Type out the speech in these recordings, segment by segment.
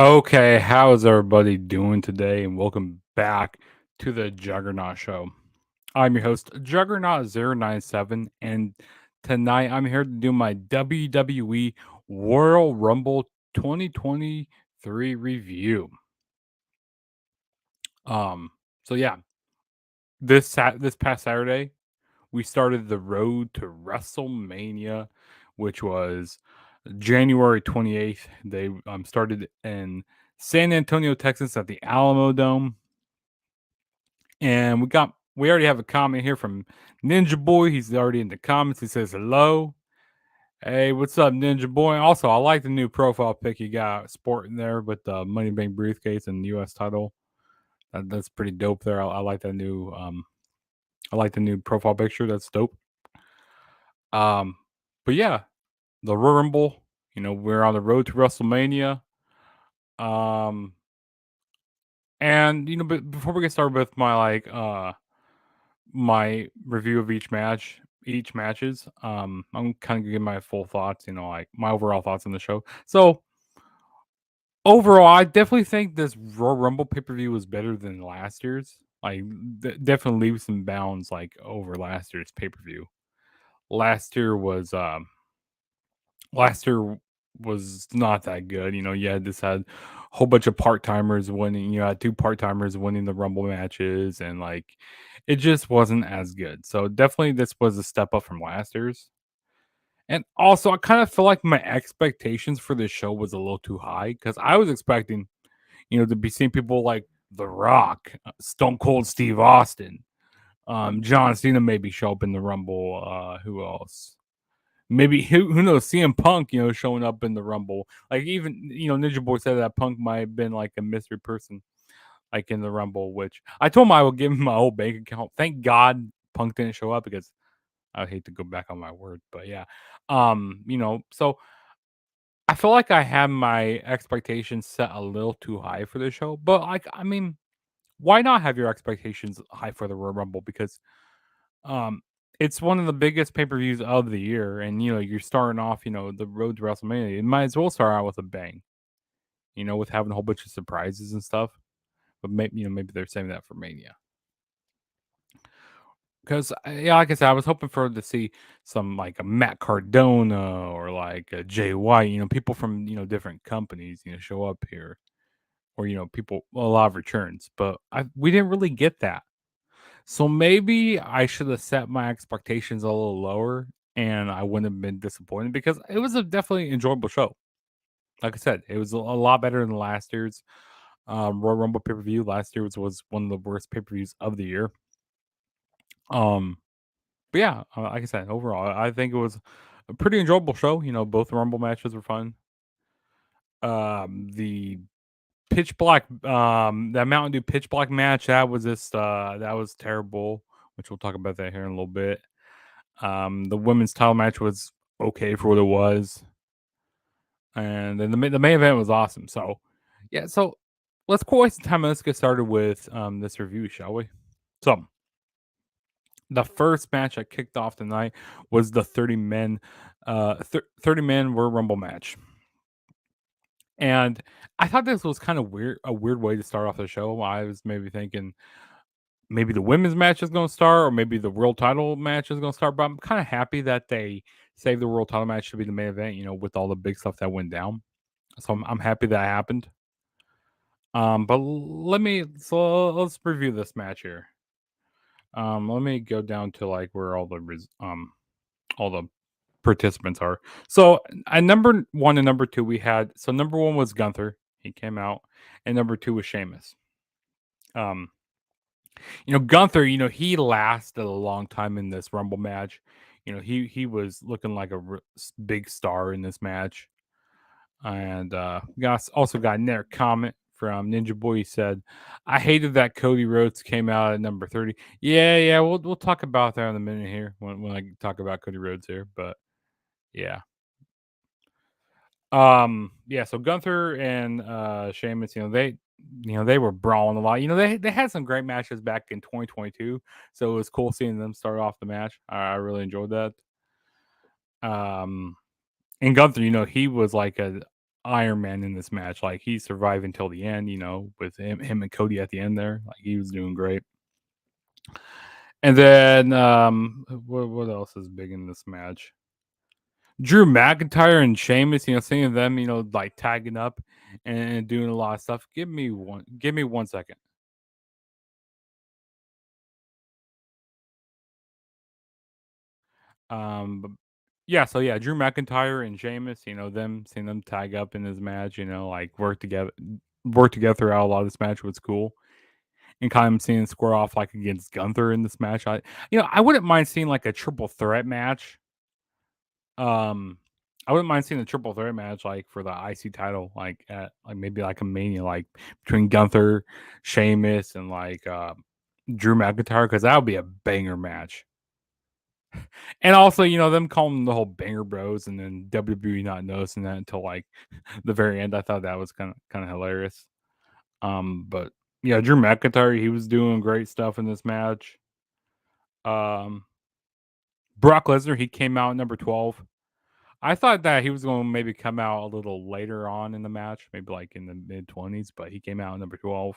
Okay, how is everybody doing today? And welcome back to the Juggernaut Show. I'm your host, Juggernaut097, and tonight I'm here to do my WWE Royal Rumble 2023 review. Um, so yeah, this past Saturday we started the road to WrestleMania, which was January 28th. They started in San Antonio, Texas at the Alamo Dome. And we already have a comment here from Ninja Boy. He's already in the comments. He says hello. Hey, what's up, Ninja Boy? Also, I like the new profile pic you got sporting there with the Money Bank briefcase and the US title. That's pretty dope there. I like that new I like the new profile picture. That's dope. Um but yeah, the Royal Rumble, we're on the road to WrestleMania. Um and but before we get started with my review of each matches, I'm kind of giving my full thoughts, like my overall thoughts on the show. So overall, I definitely think this Royal Rumble pay-per-view was better than last year's. Like, definitely leaps and bounds like over last year's pay-per-view. Last year was last year was not that good. You had a whole bunch of part timers winning. You had two part timers winning the Rumble matches, and like it just wasn't as good. So definitely, this was a step up from last year's. And also, I kind of feel like my expectations for this show was a little too high because I was expecting, to be seeing people like The Rock, Stone Cold Steve Austin, John Cena maybe show up in the Rumble. Who else? Maybe who knows? CM Punk, showing up in the Rumble. Like even Ninja Boy said that Punk might have been like a mystery person, like in the Rumble. Which I told him I would give him my whole bank account. Thank God Punk didn't show up because I hate to go back on my word, but yeah, so I feel like I have my expectations set a little too high for this show. But like, I mean, why not have your expectations high for the Royal Rumble? Because um, it's one of the biggest pay per views of the year, and you're starting off, the road to WrestleMania. You might as well start out with a bang, with having a whole bunch of surprises and stuff. But maybe they're saving that for Mania. Because yeah, like I said, I was hoping for to see some like a Matt Cardona or like a Jay White, people from different companies, show up here, or people a lot of returns. But we didn't really get that. So maybe I should have set my expectations a little lower, and I wouldn't have been disappointed because it was a definitely enjoyable show. Like I said, it was a lot better than last year's Royal Rumble pay per view. Last year was one of the worst pay per views of the year. Um, but yeah, like I said, overall, I think it was a pretty enjoyable show. Both Rumble matches were fun. The Pitch Black, that Mountain Dew Pitch Black match, that was terrible, which we'll talk about that here in a little bit. The women's title match was okay for what it was, and then the main event was awesome. So, yeah, so let's quit wasting time and let's get started with this review, shall we? So, the first match I kicked off tonight was the 30 men Royal Rumble match. And I thought this was kind of weird, a weird way to start off the show. I was maybe thinking maybe the women's match is going to start, or maybe the world title match is going to start. But I'm kind of happy that they saved the world title match to be the main event, with all the big stuff that went down. So I'm happy that happened. But let's review this match here. Let me go down to like where all the participants are. So at number one and number two, we had number one was Gunther. He came out, and number two was Sheamus. Um, Gunther, he lasted a long time in this Rumble match. He was looking like a big star in this match. And also got another comment from Ninja Boy. He said, "I hated that Cody Rhodes came out at number 30." Yeah, we'll talk about that in a minute here when I talk about Cody Rhodes here. But yeah, yeah. So Gunther and Sheamus, they were brawling a lot. They had some great matches back in 2022, so it was cool seeing them start off the match. I really enjoyed that. And Gunther, he was like a Iron Man in this match. Like he survived until the end, with him and Cody at the end there. Like he was doing great. And then what else is big in this match? Drew McIntyre and Sheamus, seeing them, like tagging up and doing a lot of stuff. Give me 1 second. But yeah, so yeah, Drew McIntyre and Sheamus, seeing them tag up in this match, like work together throughout a lot of this match was cool. And kind of seeing square off like against Gunther in this match. I wouldn't mind seeing like a triple threat match. I wouldn't mind seeing a triple threat match like for the IC title, like at like maybe like a Mania, like between Gunther, Sheamus, and like Drew McIntyre, because that would be a banger match. And also, them calling them the whole banger bros, and then WWE not noticing that until like the very end. I thought that was kind of hilarious. But yeah, Drew McIntyre, he was doing great stuff in this match. Um, Brock Lesnar, he came out number 12. I thought that he was going to maybe come out a little later on in the match, maybe like in the mid-20s, but he came out number 12.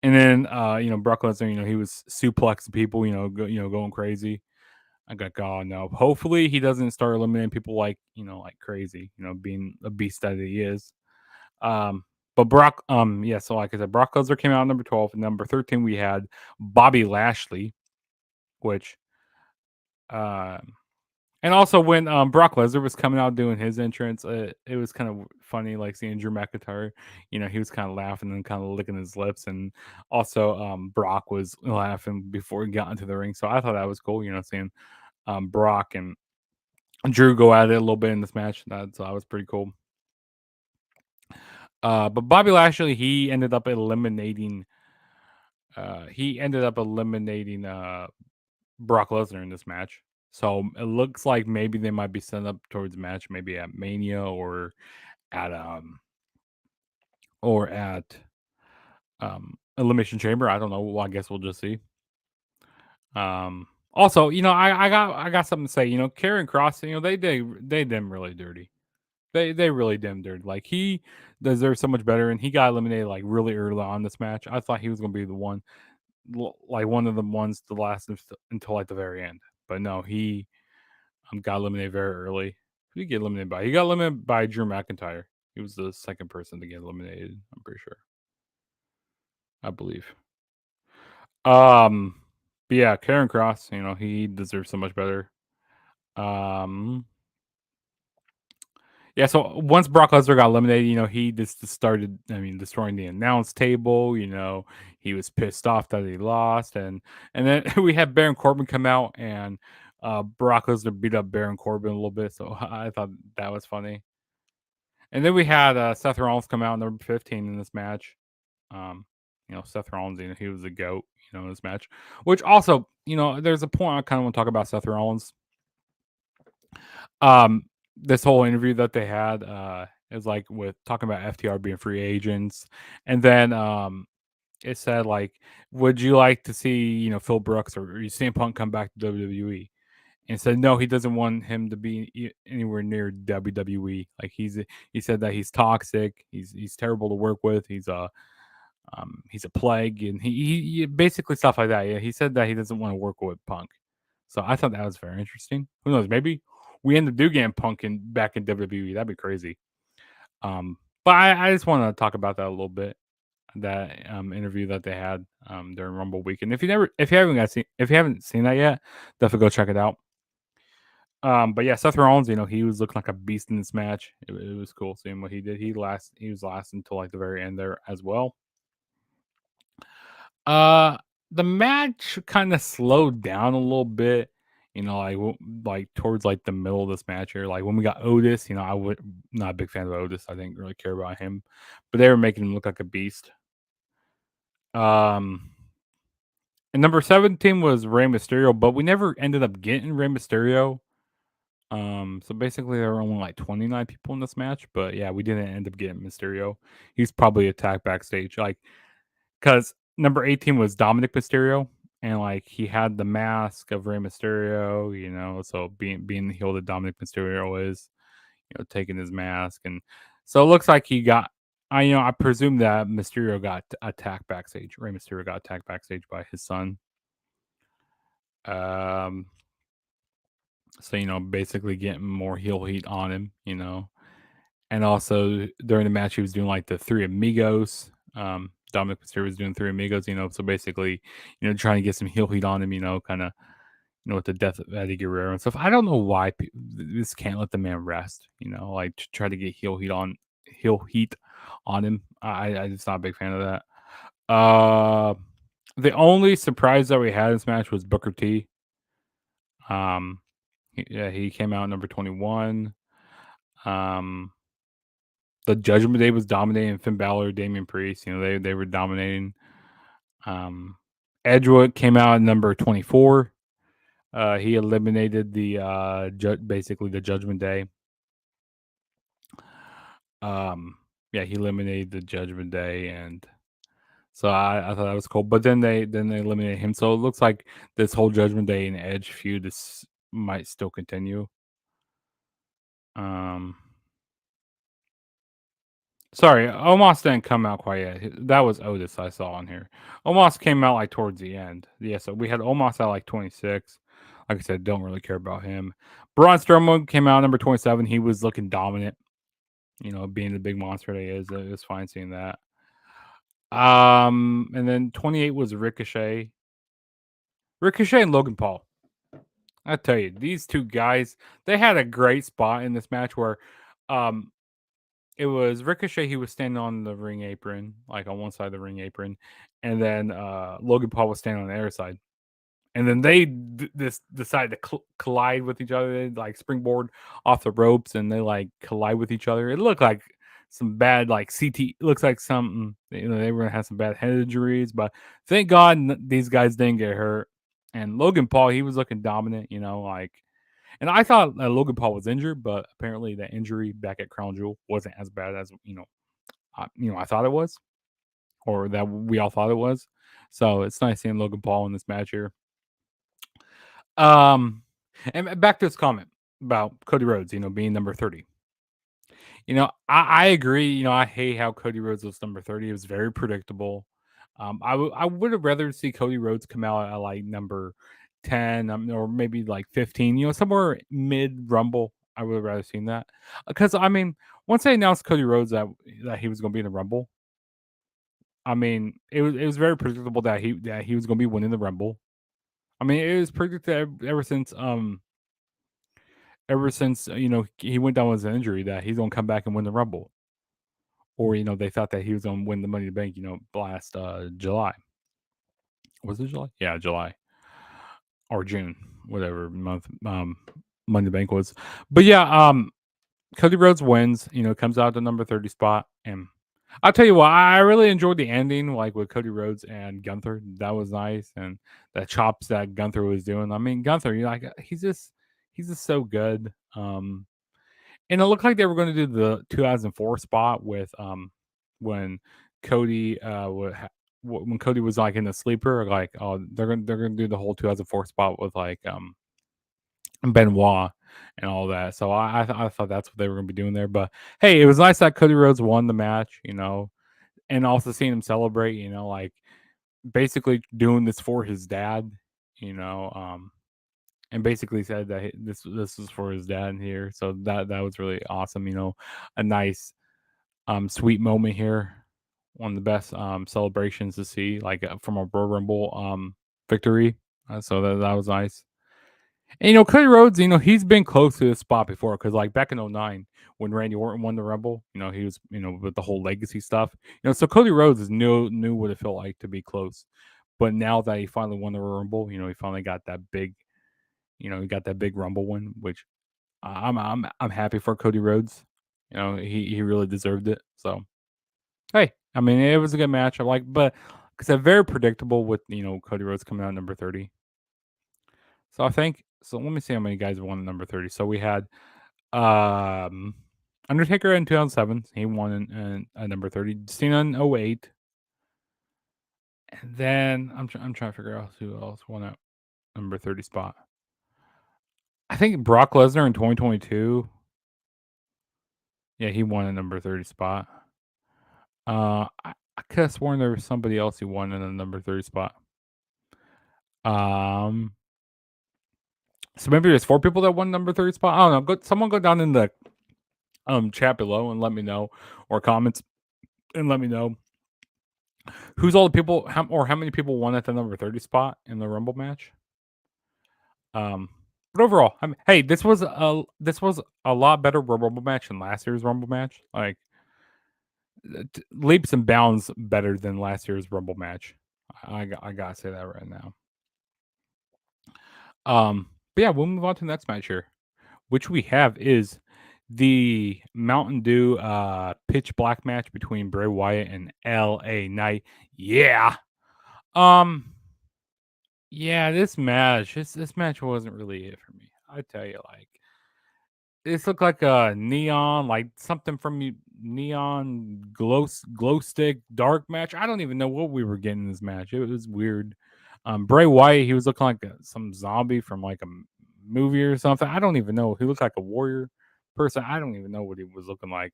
And then, Brock Lesnar, he was suplexing people, going crazy. I got God no. Hopefully, he doesn't start eliminating people like like crazy. Being a beast that he is. But Brock, yeah. So like I said, Brock Lesnar came out number 12. And number 13, we had Bobby Lashley, which, and also when Brock Lesnar was coming out doing his entrance, it was kind of funny, like seeing Drew McIntyre. He was kind of laughing and kind of licking his lips, and also Brock was laughing before he got into the ring. So I thought that was cool. Seeing Brock and Drew go at it a little bit in this match. That was pretty cool. But Bobby Lashley, he ended up eliminating. He ended up eliminating Brock Lesnar in this match. So it looks like maybe they might be set up towards a match, maybe at Mania or at Elimination Chamber. I don't know. Well, I guess we'll just see. Also, I got something to say. Karrion Kross, they did him really dirty. They really did him dirty. Like he deserves so much better, and he got eliminated like really early on this match. I thought he was gonna be the one, like one of the ones to last until like the very end. But no, he got eliminated very early. Who did he get eliminated by? He got eliminated by Drew McIntyre. He was the second person to get eliminated. I'm pretty sure. I believe. But yeah, Karrion Kross, he deserves so much better. Yeah, so once Brock Lesnar got eliminated, he just started, destroying the announce table. He was pissed off that he lost, and then we had Baron Corbin come out, and Brock Lesnar beat up Baron Corbin a little bit. So I thought that was funny. And then we had Seth Rollins come out number 15 in this match. Seth Rollins, he was a goat, in this match. Which also, there's a point I kind of want to talk about Seth Rollins. This whole interview that they had is like with talking about FTR being free agents, and then it said like, would you like to see Phil Brooks or CM Punk come back to WWE? And said no, he doesn't want him to be anywhere near WWE. Like he said that he's toxic, he's terrible to work with, he's a plague, and he basically stuff like that. Yeah, he said that he doesn't want to work with Punk. So I thought that was very interesting. Who knows? Maybe we end up getting Punk back in WWE. That'd be crazy. But I just want to talk about that a little bit. That interview that they had during Rumble Weekend. If you haven't seen that yet, definitely go check it out. But yeah, Seth Rollins, he was looking like a beast in this match. It was cool seeing what he did. He was last until like the very end there as well. The match kind of slowed down a little bit, like towards like the middle of this match here. Like when we got Otis, I would not a big fan of Otis. I didn't really care about him, but they were making him look like a beast. And number 17 was Rey Mysterio, but we never ended up getting Rey Mysterio. So basically there were only like 29 people in this match, but yeah, we didn't end up getting Mysterio. He's probably attacked backstage, like because number 18 was Dominic Mysterio, and like he had the mask of Rey Mysterio, so being the heel that Dominic Mysterio is, taking his mask, and so it looks like he got. I presume that Mysterio got attacked backstage. Rey Mysterio got attacked backstage by his son. Um, so basically getting more heel heat on him. And also during the match, he was doing like the Three Amigos. Dominic Mysterio was doing Three Amigos. So basically, trying to get some heel heat on him. Kind of, with the death of Eddie Guerrero and stuff. I don't know why this can't let the man rest. Like to try to get heel heat on him. I just not a big fan of that. The only surprise that we had in this match was Booker T. He came out number 21. The Judgment Day was dominating. Finn Balor, Damian Priest, they were dominating. Edgewood came out at number 24. He eliminated the basically the Judgment Day. He eliminated the Judgment Day, and so I thought that was cool. But then they eliminated him, so it looks like this whole Judgment Day and Edge feud might still continue. Sorry, Omos didn't come out quite yet. That was Otis I saw on here. Omos came out like towards the end. Yeah, so we had Omos at like 26. Like I said, don't really care about him. Braun Strowman came out number 27. He was looking dominant. Being the big monster that he is, it was fine seeing that. And then 28 was Ricochet. Ricochet and Logan Paul. I tell you, these two guys, they had a great spot in this match where it was Ricochet. He was standing on the ring apron, like on one side of the ring apron, and then Logan Paul was standing on the other side. And then they decided to collide with each other. They like springboard off the ropes, and they like collide with each other. It looked like some bad like CT. It looks like something. They were gonna have some bad head injuries, but thank God these guys didn't get hurt. And Logan Paul, he was looking dominant. And I thought Logan Paul was injured, but apparently the injury back at Crown Jewel wasn't as bad as I thought it was, or that we all thought it was. So it's nice seeing Logan Paul in this match here. And back to this comment about Cody Rhodes, being number 30. I agree. I hate how Cody Rhodes was number 30. It was very predictable. I would have rather see Cody Rhodes come out at like number 10 or maybe like 15, somewhere mid Rumble. I would have rather seen that. Because, once they announced Cody Rhodes that he was going to be in the Rumble, it was very predictable that he was going to be winning the Rumble. It was predicted ever since he went down with an injury that he's gonna come back and win the Rumble, or they thought that he was gonna win the Money in the Bank, last July. Was it July? Yeah, July or June, whatever month Money in the Bank was. But yeah, Cody Rhodes wins. Comes out the number 30 spot, and I'll tell you what, I really enjoyed the ending, like with Cody Rhodes and Gunther. That was nice, and the chops that Gunther was doing. Gunther, he's just so good. And it looked like they were going to do the 2004 spot with when Cody when Cody was like in the sleeper, like they're gonna do the whole 2004 spot with like Benoit and all that. So I thought that's what they were going to be doing there. But hey, it was nice that Cody Rhodes won the match, and also seeing him celebrate, like basically doing this for his dad, and basically said that this was for his dad here. So that was really awesome. A nice sweet moment here. One of the best celebrations to see, like from a Royal Rumble victory. So that was nice. And Cody Rhodes, he's been close to this spot before, because like back in 09 when Randy Orton won the Rumble, he was with the whole legacy stuff. So Cody Rhodes knew what it felt like to be close. But now that he finally won the Royal Rumble, he finally got that big, he got that big Rumble win, which I'm happy for Cody Rhodes. He really deserved it. So hey, it was a good match. But because it's very predictable with Cody Rhodes coming out number 30. So I think so. Let me see how many guys won number 30. So we had Undertaker in 2007. He won in number 30. Cena in 08. And then I'm trying to figure out who else won at number 30 spot. I think Brock Lesnar in 2022. Yeah, he won a number 30 spot. I could have sworn there was somebody else who won in the number 30 spot. So maybe there's 4 people that won number 30 spot. I don't know. Someone go down in the chat below and let me know, or comments and let me know who's all the people, how many people won at the number 30 spot in the Rumble match. But overall, I mean, hey, this was a lot better Rumble match than last year's Rumble match. Like leaps and bounds better than last year's Rumble match. I gotta say that right now. But yeah, we'll move on to the next match here, which we have is the Mountain Dew pitch black match between Bray Wyatt and LA Knight. Yeah. Yeah, this match wasn't really it for me. I tell you, like this looked like a neon, like something from neon glow stick dark match. I don't even know what we were getting in this match. It was weird. Bray Wyatt, he was looking like some zombie from like a movie or something. I don't even know. He looked like a warrior person. I don't even know what he was looking like.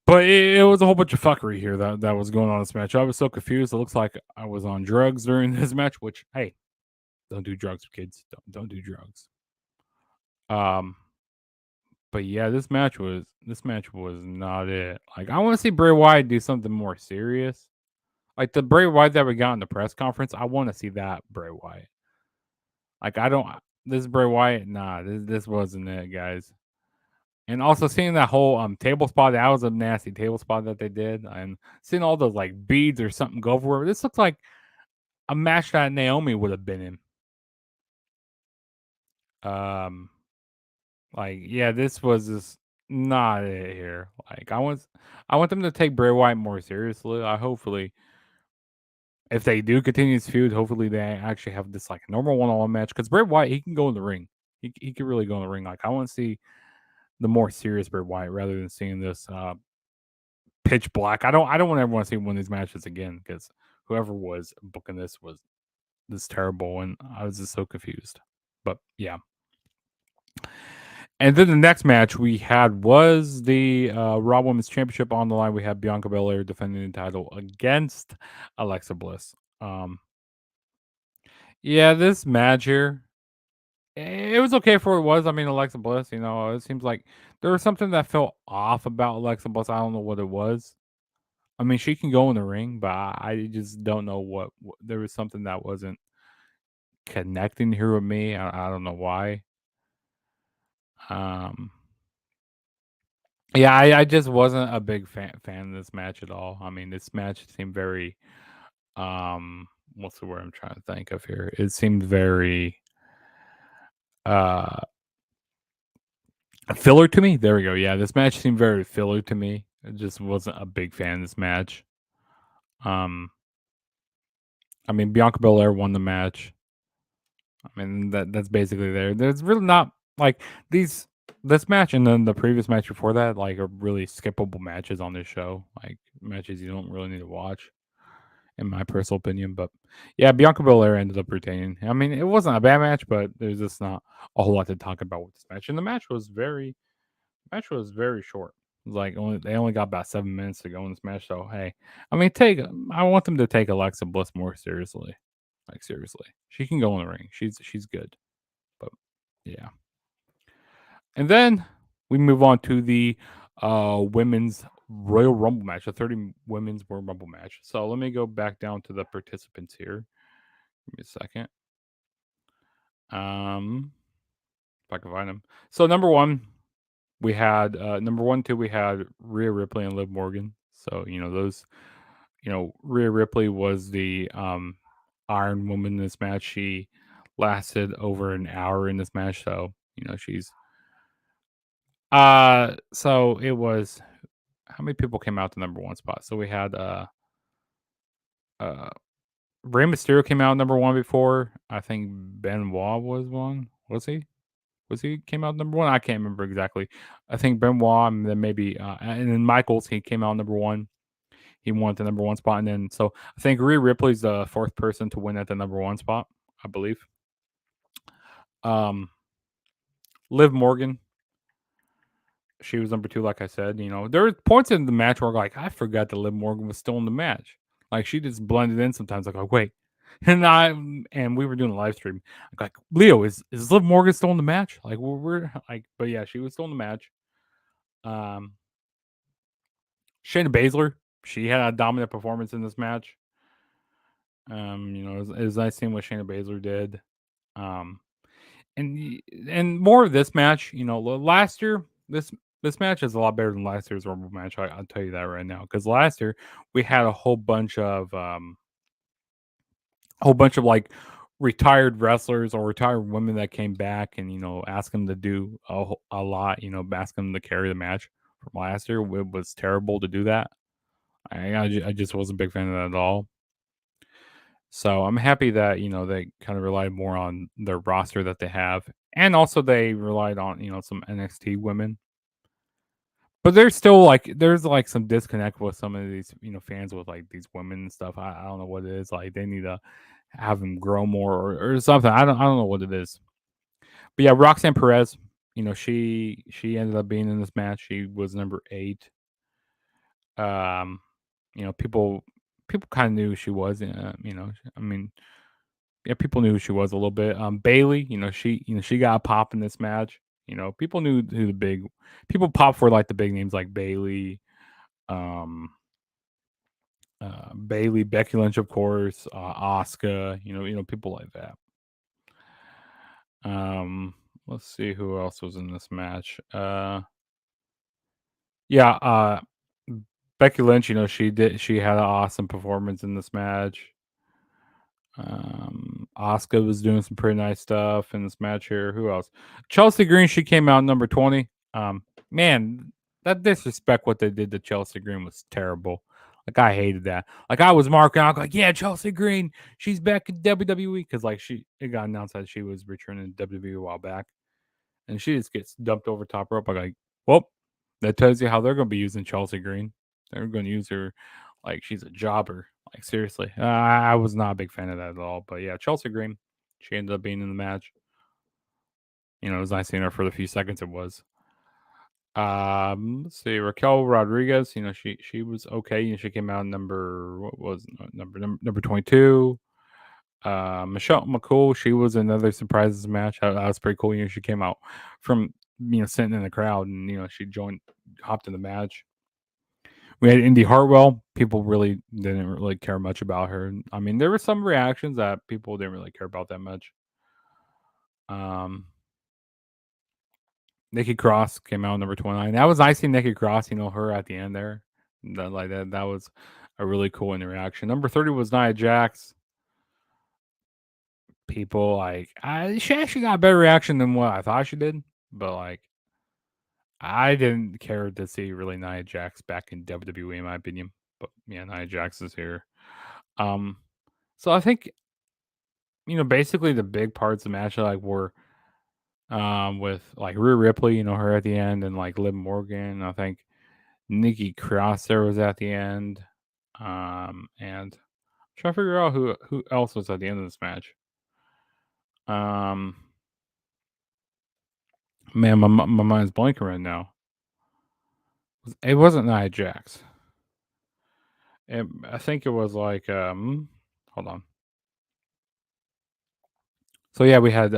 But it was a whole bunch of fuckery here that was going on in this match. I was so confused. It looks like I was on drugs during this match, which, hey, don't do drugs, kids. Don't do drugs. But yeah, this match was not it. Like I want to see Bray Wyatt do something more serious. Like the Bray Wyatt that we got in the press conference, I want to see that Bray Wyatt. Like I don't this Bray Wyatt, nah, this wasn't it, guys. And also seeing that whole table spot, that was a nasty table spot that they did, and seeing all those like beads or something go over. This looks like a match that Naomi would have been in. Like yeah, this was just not it here. Like I want them to take Bray Wyatt more seriously. Hopefully, if they do continue this feud, hopefully they actually have this like normal one-on-one match because Bray Wyatt he can go in the ring. He can really go in the ring. Like I want to see the more serious Bray Wyatt rather than seeing this pitch black. I don't ever want to see one of these matches again because whoever was booking this was terrible and I was just so confused. But yeah. And then the next match we had was the Raw Women's Championship on the line. We had Bianca Belair defending the title against Alexa Bliss. Yeah, this match here, it was okay for what it was. I mean, Alexa Bliss, it seems like there was something that felt off about Alexa Bliss. I don't know what it was. I mean, she can go in the ring, but I just don't know what there was something that wasn't connecting here with me. I don't know why. Yeah, I just wasn't a big fan of this match at all. I mean, this match seemed very what's the word I'm trying to think of here? It seemed very uh filler to me. There we go. Yeah, this match seemed very filler to me. I just wasn't a big fan of this match. I mean, Bianca Belair won the match. I mean, that's basically there. There's really not like this match and then the previous match before that like are really skippable matches on this show. Like matches you don't really need to watch, in my personal opinion. But yeah, Bianca Belair ended up retaining. I mean, it wasn't a bad match, but there's just not a whole lot to talk about with this match. And the match was very short. It was like they only got about 7 minutes to go in this match. So hey, I mean, I want them to take Alexa Bliss more seriously. Like seriously, she can go in the ring. She's good. But yeah. And then we move on to the women's Royal Rumble match, a 30 women's Royal Rumble match. So let me go back down to the participants here. Give me a second. If I can find them. So number one, we had number 1, 2, we had Rhea Ripley and Liv Morgan. So those, Rhea Ripley was the Iron Woman in this match. She lasted over an hour in this match. So she's so it was how many people came out the number 1 spot? So we had Rey Mysterio came out number 1 before. I think Benoit was one. Was he? Was he came out number 1? I can't remember exactly. I think Benoit and then maybe and then Michaels he came out number 1. He won the number 1 spot, and then so I think Rhea Ripley's the 4th person to win at the number 1 spot, I believe. Liv Morgan. she was number 2, like I said. There were points in the match where like I forgot that Liv Morgan was still in the match. Like she just blended in sometimes. Like, oh wait, and we were doing a live stream. Like, Leo, is Liv Morgan still in the match? Like we're like, but yeah, she was still in the match. Um, Shayna Baszler, she had a dominant performance in this match. It was nice seeing what Shayna Baszler did. Um, and more of this match. Last year this match is a lot better than last year's Rumble match. I'll tell you that right now. Because last year we had a whole bunch of like retired wrestlers or retired women that came back and ask them to do a lot. Ask them to carry the match from last year. It was terrible to do that. I just wasn't a big fan of that at all. So I'm happy that they kind of relied more on their roster that they have, and also they relied on some NXT women. But there's like some disconnect with some of these fans with like these women and stuff. I don't know what it is. Like they need to have them grow more or something. I don't know what it is. But yeah, Roxanne Perez. She ended up being in this match. She was number 8. Um, people kind of knew who she was. I mean, yeah, people knew who she was a little bit. Bailey, she got a pop in this match. People knew who the big people pop for like the big names like Bailey, um, Bailey, Becky Lynch, of course, Asuka. People like that. Um, let's see who else was in this match. Yeah, Becky Lynch. She had an awesome performance in this match. Asuka was doing some pretty nice stuff in this match here. Who else? Chelsea Green, she came out number 20. Man, that disrespect what they did to Chelsea Green was terrible. Like I hated that. Like I was marking out like, yeah, Chelsea Green, she's back in WWE because like it got announced that she was returning to WWE a while back, and she just gets dumped over top rope. I'm like, well, that tells you how they're going to be using Chelsea Green. They're going to use her like she's a jobber. Like seriously, I was not a big fan of that at all. But yeah, Chelsea Green, she ended up being in the match. It was nice seeing her for the few seconds it was. Let's see, Raquel Rodriguez. She was okay. She came out what was number 22. Michelle McCool, she was another surprises match. That was pretty cool. She came out from sitting in the crowd and she hopped in the match. We had Indy Hartwell. People really didn't really care much about her. I mean, there were some reactions that people didn't really care about that much. Nikki Cross came out number 29. That was nice seeing Nikki Cross. Her at the end there. That was a really cool interaction. Number 30 was Nia Jax. People she actually got a better reaction than what I thought she did, but like I didn't care to see really Nia Jax back in WWE in my opinion. But yeah, Nia Jax is here. So I think basically the big parts of the match were with like Rhea Ripley, her at the end, and like Liv Morgan. I think Nikki Cross there was at the end. And I'm trying to figure out who else was at the end of this match. Man, my mind's blanking right now. It wasn't Nia Jax. I think it was like hold on. So yeah, we had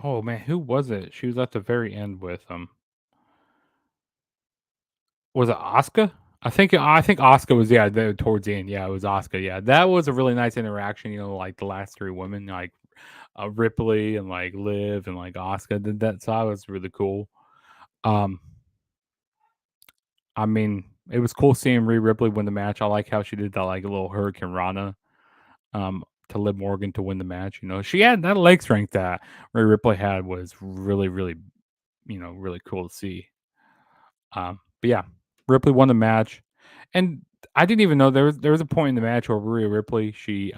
oh man, who was it? She was at the very end with was it Asuka? I think Asuka was towards the end. Yeah, it was Asuka. Yeah, that was a really nice interaction. Like the last 3 women, like Ripley and like Liv and like Asuka did that. So that was really cool. I mean, it was cool seeing Rhea Ripley win the match. I like how she did that like a little Hurricane Rana to Liv Morgan to win the match. She had that leg strength that Rhea Ripley had was really, really, really cool to see. But yeah, Ripley won the match, and I didn't even know there was a point in the match where Rhea Ripley she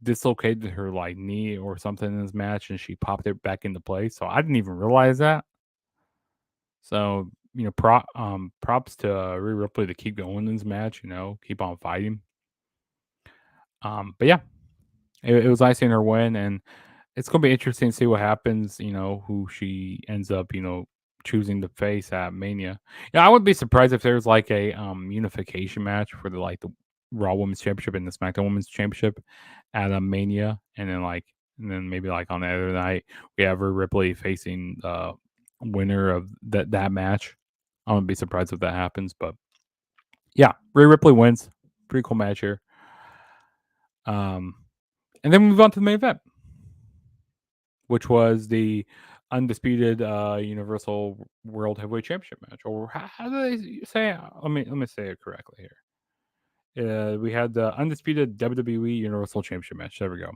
dislocated her like knee or something in this match, and she popped it back into place. So I didn't even realize that. So props to Rhea Ripley to keep going in this match. Keep on fighting. But yeah, it was nice seeing her win, and it's gonna be interesting to see what happens. Who she ends up choosing to face at Mania. Yeah, I wouldn't be surprised if there's like a unification match for the Raw Women's Championship and the SmackDown Women's Championship at a Mania, and then maybe like on the other night we have Rhea Ripley facing the winner of that match. I wouldn't be surprised if that happens, but yeah, Rhea Ripley wins. Pretty cool match here. And then we move on to the main event, which was the undisputed Universal World Heavyweight Championship match. Or how do they say it? Let me say it correctly here. We had the undisputed WWE Universal Championship match. There we go.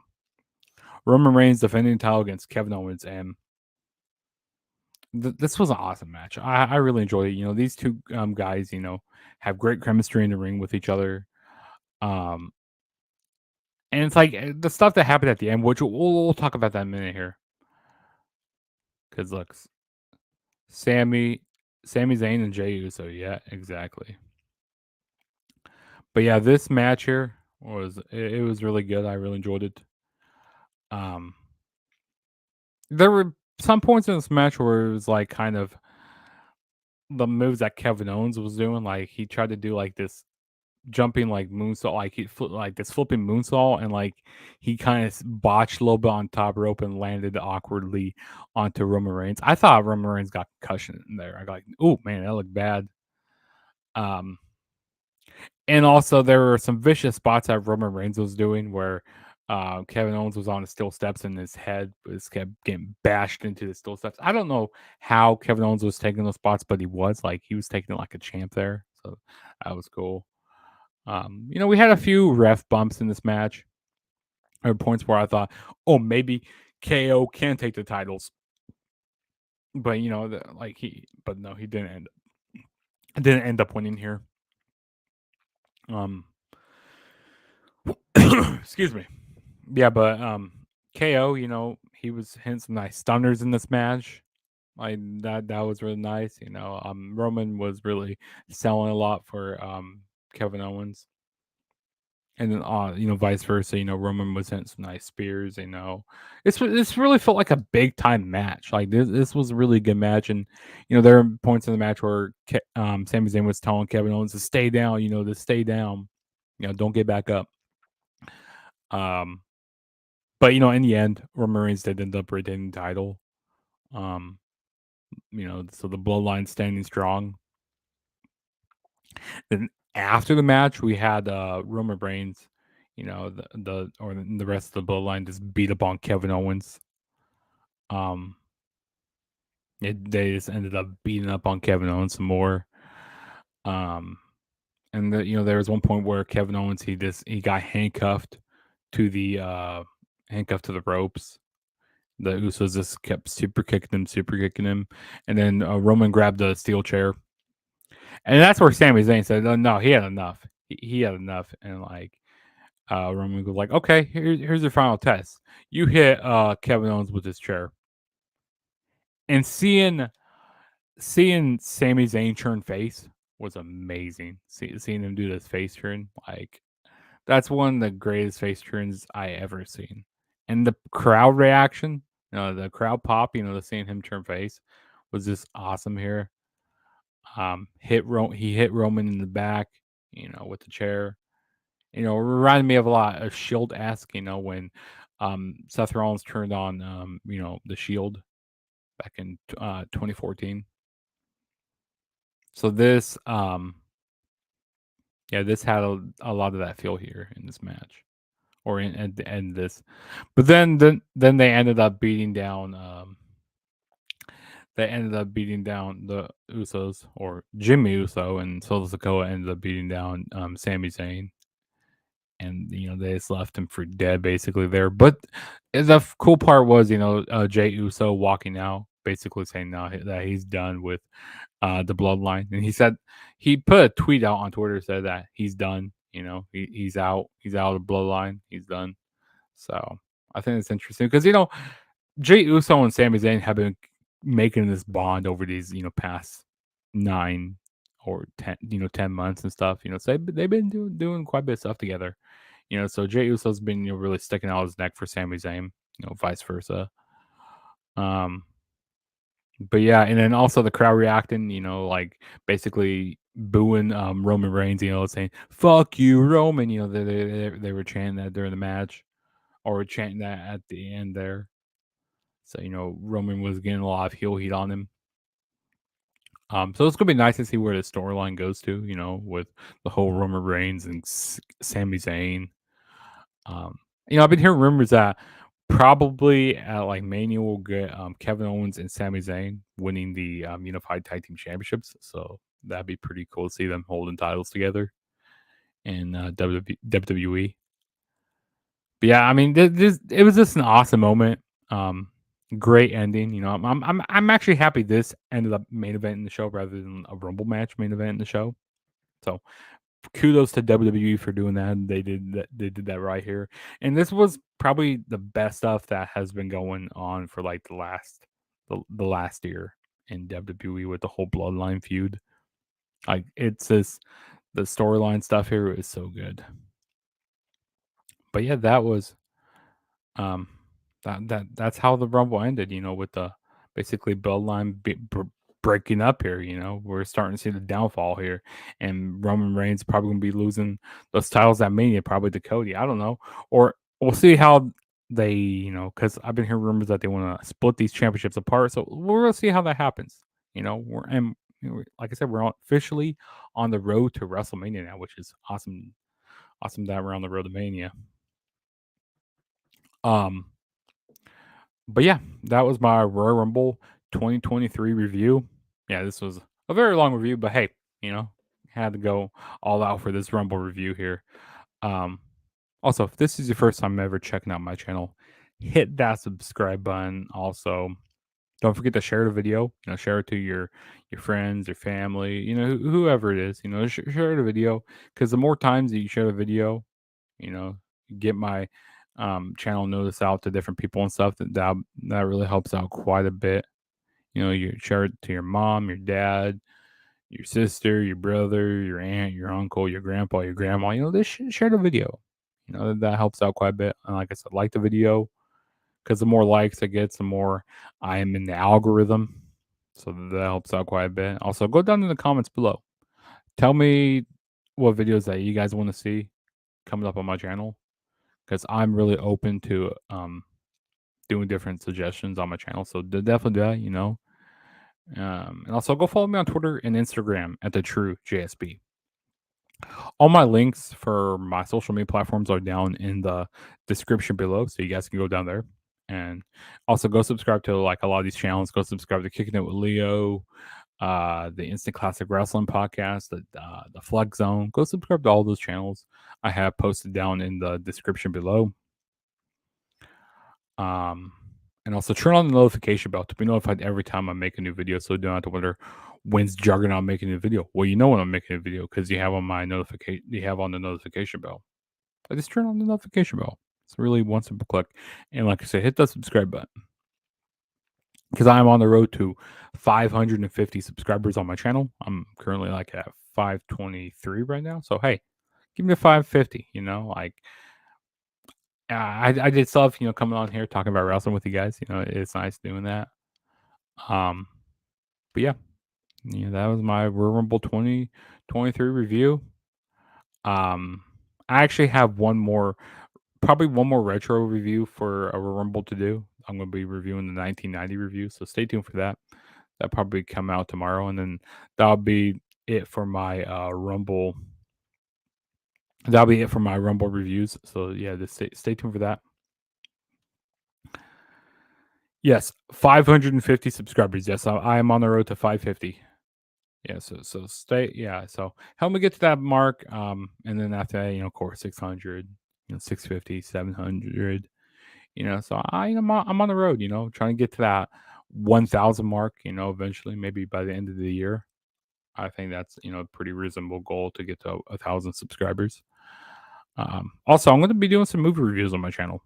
Roman Reigns defending the title against Kevin Owens, and this was an awesome match. I really enjoyed it. These two guys, have great chemistry in the ring with each other. And it's like the stuff that happened at the end, which we'll talk about that in a minute here. Because look, Sami Zayn and Jey Uso. Yeah, exactly. But yeah, this match here was really good. I really enjoyed it. There were some points in this match where it was like kind of the moves that Kevin Owens was doing. Like he tried to do like this jumping like moonsault, like like this flipping moonsault, and like he kind of botched a little bit on top rope and landed awkwardly onto Roman Reigns. I thought Roman Reigns got concussion in there. I got like, oh man, that looked bad. And also there were some vicious spots that Roman Reigns was doing where Kevin Owens was on the steel steps and his head was kept getting bashed into the steel steps. I don't know how Kevin Owens was taking those spots, but he was taking it like a champ there. So that was cool. We had a few ref bumps in this match. There were points where I thought, oh, maybe KO can take the titles. But but no, he didn't end up winning here. Excuse me. Yeah, but KO, he was hitting some nice stunners in this match. Like that was really nice. Roman was really selling a lot for Kevin Owens. And then vice versa, Roman was hitting some nice spears, This really felt like a big time match. Like this was a really good match. And there are points in the match where Sami Zayn was telling Kevin Owens to stay down, to stay down, don't get back up. But in the end, Roman Reigns did end up retaining the title. So the bloodline standing strong. Then after the match, we had Roman Reigns, the rest of the bloodline just beat up on Kevin Owens. They just ended up beating up on Kevin Owens some more. And there was one point where Kevin Owens he got handcuffed to the ropes. The Usos just kept super kicking him, and then Roman grabbed the steel chair, and that's where Sami Zayn said, "Oh, no, he had enough. He had enough." And Roman was like, "Okay, here's your final test. You hit Kevin Owens with his chair." And seeing Sami Zayn turn face was amazing. Seeing him do this face turn, that's one of the greatest face turns I ever seen. And the crowd reaction, the crowd pop, the seeing him turn face was just awesome here. He hit Roman in the back, with the chair. Reminded me of a lot of Shield-esque, when Seth Rollins turned on the Shield back in 2014. So this this had a lot of that feel here in this match. Or in this. But then they ended up beating down the Usos, or Jimmy Uso, and Solo Sikoa ended up beating down Sami Zayn. And they just left him for dead basically there. But the cool part was Jey Uso walking out, basically saying now that he's done with the bloodline. And he put a tweet out on Twitter, said that he's done. He's out of the bloodline. He's done. So I think it's interesting because Jey Uso and Sami Zayn have been making this bond over these past 9 or 10 months and stuff. So they've been doing quite a bit of stuff together. So Jey Uso's been really sticking out his neck for Sami Zayn. Vice versa. But yeah, and then also the crowd reacting, like basically booing Roman Reigns, saying "fuck you, Roman." They were chanting that during the match, or chanting that at the end there. So Roman was getting a lot of heel heat on him. So it's gonna be nice to see where the storyline goes to, with the whole Roman Reigns and Sami Zayn. I've been hearing rumors that probably at like Mania will get Kevin Owens and Sami Zayn winning the Unified Tag Team Championships. So that'd be pretty cool to see them holding titles together in WWE. But yeah, I mean, it was just an awesome moment. Um, Great ending. I'm actually happy this ended up main event in the show rather than a Rumble match main event in the show. So kudos to WWE for doing that. They did that. They did that right here, and this was probably the best stuff that has been going on for like the last year in WWE with the whole Bloodline feud. Like it's just the storyline stuff here is so good. But yeah, that was um that's how the Rumble ended. With the basically Bloodline breaking up here. We're starting to see the downfall here, and Roman Reigns probably gonna be losing those titles at Mania, probably to Cody. I don't know, or we'll see how they, because I've been hearing rumors that they want to split these championships apart. So we're gonna see how that happens. Like I said, we're officially on the road to WrestleMania now, which is awesome. Awesome that we're on the road to Mania. Um, But yeah, that was my Royal Rumble 2023 review. Yeah, this was a very long review, but hey, had to go all out for this Rumble review here. Also, if this is your first time ever checking out my channel, hit that subscribe button. Also, don't forget to share the video. Share it to your friends, your family, whoever it is. Share the video, because the more times that you share the video, you know, get my channel notice out to different people and stuff. That really helps out quite a bit. You share it to your mom, your dad, your sister, your brother, your aunt, your uncle, your grandpa, your grandma. They should share the video. That helps out quite a bit. And like I said, like the video, because the more likes it gets, the more I am in the algorithm. So that helps out quite a bit. Also, go down in the comments below. Tell me what videos that you guys want to see coming up on my channel, because I'm really open to doing different suggestions on my channel. So definitely do that. And also go follow me on Twitter and Instagram at the True JSB. All my links for my social media platforms are down in the description below, so you guys can go down there. And also go subscribe to like a lot of these channels. Go subscribe to Kickin It with Leo, the Instant Classic Wrestling Podcast, the Flex Zone. Go subscribe to all those channels I have posted down in the description below. And also turn on the notification bell to be notified every time I make a new video, so you don't have to wonder when's Juggernaut making a video. Well, you know when I'm making a video because you have on my notification. You have on the notification bell. I just turn on the notification bell. It's really one simple click, and like I said, hit that subscribe button, because I'm on the road to 550 subscribers on my channel. I'm currently like at 523 right now. So hey, give me a 550. Like I did stuff, coming on here talking about wrestling with you guys. It's nice doing that. But yeah, that was my Royal Rumble 2023 review. I actually have probably one more retro review for a Royal Rumble to do. I'm going to be reviewing the 1990 review, so stay tuned for that. That'll probably come out tomorrow, and then that'll be it for my Rumble. That'll be it for my Rumble reviews. So yeah, just stay tuned for that. Yes, 550 subscribers. Yes, I am on the road to 550. Yeah, so stay. Yeah, so help me get to that mark. And then after that, of course, 600, 650, 700. So I'm on the road. Trying to get to that 1,000 mark. Eventually, maybe by the end of the year. I think that's a pretty reasonable goal to get to 1,000 subscribers. Also, I'm going to be doing some movie reviews on my channel.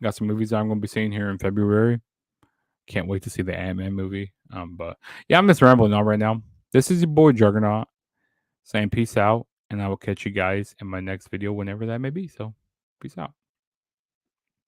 Got some movies that I'm going to be seeing here in February. Can't wait to see the Ant-Man movie. But yeah, I'm just rambling on right now. This is your boy Juggernaut saying peace out, and I will catch you guys in my next video whenever that may be. So, peace out.